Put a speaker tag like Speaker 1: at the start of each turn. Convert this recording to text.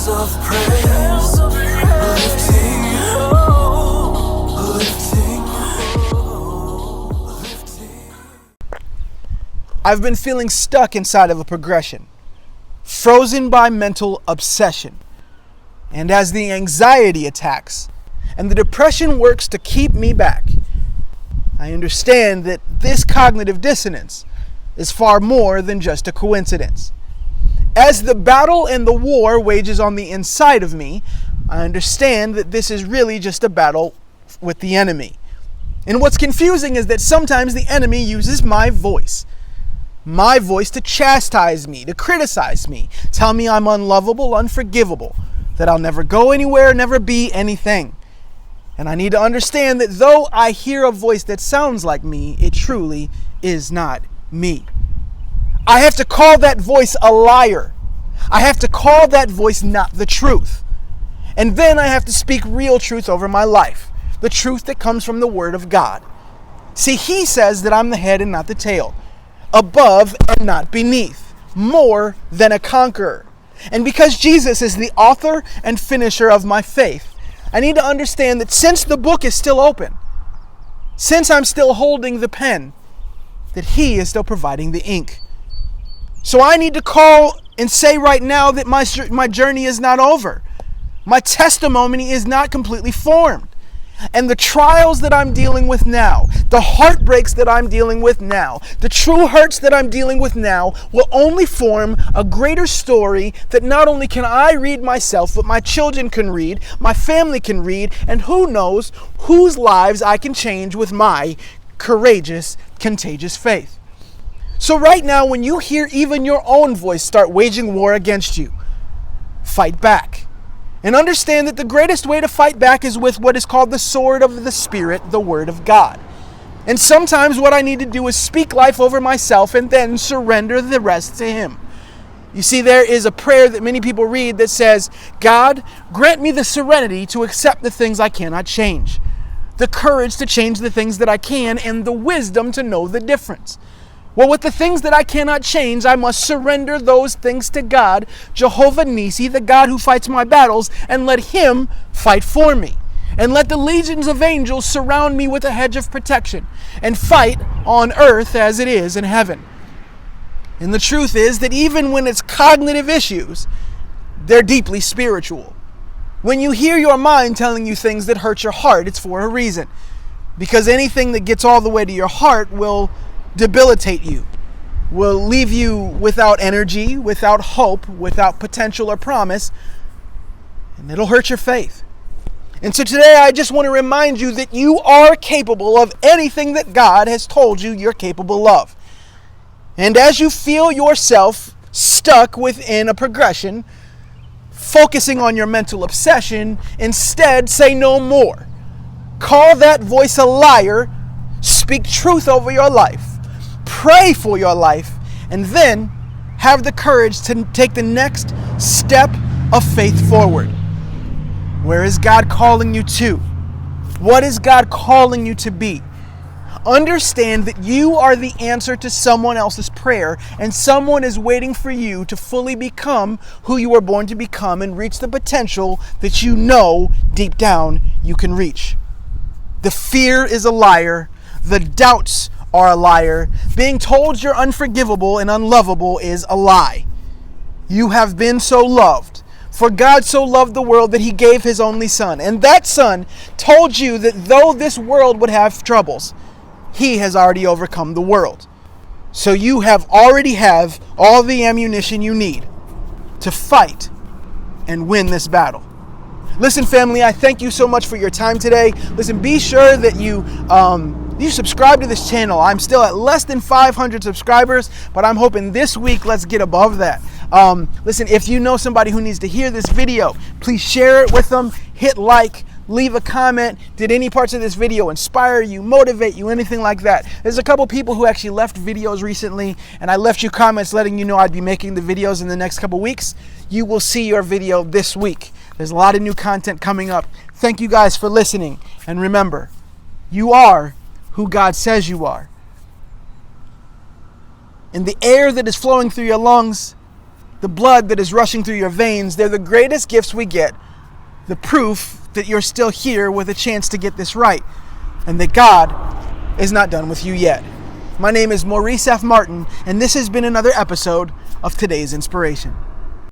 Speaker 1: Bells of praise, lifting, lifting.
Speaker 2: I've been feeling stuck inside of a progression, frozen by mental obsession. And as the anxiety attacks and the depression works to keep me back, I understand that this cognitive dissonance is far more than just a coincidence. As the battle and the war wages on the inside of me, I understand that this is really just a battle with the enemy. And what's confusing is that sometimes the enemy uses my voice to chastise me, to criticize me, tell me I'm unlovable, unforgivable, that I'll never go anywhere, never be anything. And I need to understand that though I hear a voice that sounds like me, it truly is not me. I have to call that voice a liar. I have to call that voice not the truth. And then I have to speak real truth over my life, the truth that comes from the Word of God. See, He says that I'm the head and not the tail, above and not beneath, more than a conqueror. And because Jesus is the author and finisher of my faith, I need to understand that since the book is still open, since I'm still holding the pen, that He is still providing the ink. So I need to call and say right now that my journey is not over. My testimony is not completely formed. And the trials that I'm dealing with now, the heartbreaks that I'm dealing with now, the true hurts that I'm dealing with now will only form a greater story that not only can I read myself, but my children can read, my family can read, and who knows whose lives I can change with my courageous, contagious faith. So right now, when you hear even your own voice start waging war against you, fight back. And understand that the greatest way to fight back is with what is called the sword of the Spirit, the Word of God. And sometimes what I need to do is speak life over myself and then surrender the rest to Him. You see, there is a prayer that many people read that says, God, grant me the serenity to accept the things I cannot change, the courage to change the things that I can, and the wisdom to know the difference. Well, with the things that I cannot change, I must surrender those things to God, Jehovah Nissi, the God who fights my battles, and let Him fight for me. And let the legions of angels surround me with a hedge of protection and fight on earth as it is in heaven. And the truth is that even when it's cognitive issues, they're deeply spiritual. When you hear your mind telling you things that hurt your heart, it's for a reason. Because anything that gets all the way to your heart will debilitate you, will leave you without energy, without hope, without potential or promise, and it'll hurt your faith. And so today I just want to remind you that you are capable of anything that God has told you you're capable of. And as you feel yourself stuck within a progression, focusing on your mental obsession, instead say no more. Call that voice a liar, speak truth over your life, pray for your life, and then have the courage to take the next step of faith forward. Where is God calling you to? What is God calling you to be? Understand that you are the answer to someone else's prayer, and someone is waiting for you to fully become who you were born to become and reach the potential that you know deep down you can reach. The fear is a liar. The doubts are a liar. Being told you're unforgivable and unlovable is a lie. You have been so loved. For God so loved the world that He gave His only Son. And that Son told you that though this world would have troubles, He has already overcome the world. So you already have all the ammunition you need to fight and win this battle. Listen, family, I thank you so much for your time today. Listen, be sure that you subscribe to this channel. I'm still at less than 500 subscribers, but I'm hoping this week let's get above that. Listen, if you know somebody who needs to hear this video, please share it with them, hit like, leave a comment. Did any parts of this video inspire you, motivate you, anything like that? There's a couple people who actually left videos recently, and I left you comments letting you know I'd be making the videos in the next couple weeks. You will see your video this week. There's a lot of new content coming up. Thank you guys for listening, and remember, you are who God says you are. And the air that is flowing through your lungs the blood that is rushing through your veins, they're the greatest gifts we get. The proof that you're still here with a chance to get this right, and that God is not done with you yet. My name is Maurice F. Martin, and this has been another episode of Today's Inspiration.